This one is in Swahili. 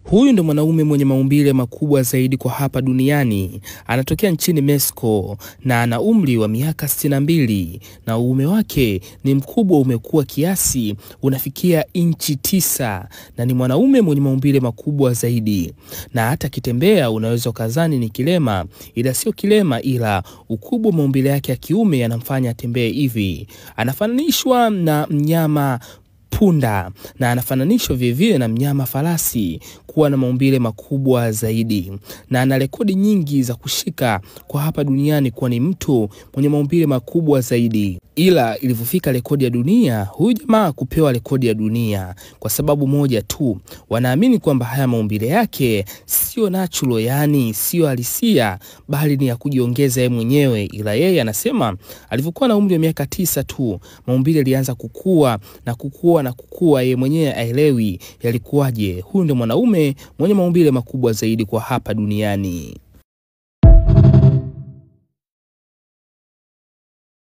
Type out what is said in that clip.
Huyu ndo mwanaume mwenye maumbile makubwa zaidi kwa hapa duniani. Anatokea nchini Mexico na ana umri wa miaka 62 na uume wake ni mkubwa, umekuwa kiasi unafikia inchi 9 na ni mwanaume mwenye maumbile makubwa zaidi. Na hata kitembea unaweza kazani ni kilema, ila sio kilema, ila ukubwa maumbile yake ya kiume yanamfanya atembee hivi. Anafananishwa na mnyama punda na anafananishwa vivyo na mnyama farasi kuwa na maumbile makubwa zaidi, na ana rekodi nyingi za kushika kwa hapa duniani kuwa ni mtu mwenye maumbile makubwa zaidi. Ila ilipofika rekodi ya dunia, huyu jamaa kupewa rekodi ya dunia kwa sababu moja tu. Wanaamini kwamba haya maumbile yake sio natural, yani sio halisia, bali ni ya kujiongeza yeye mwenyewe. Ila yeye anasema alipokuwa na umri wa miaka 9 tu, maumbile yalianza kukua na kukua na kukua, yeye mwenyewe haelewi yalikuwaje. Huyu ndio mwanaume mwenye maumbile makubwa zaidi kwa hapa duniani.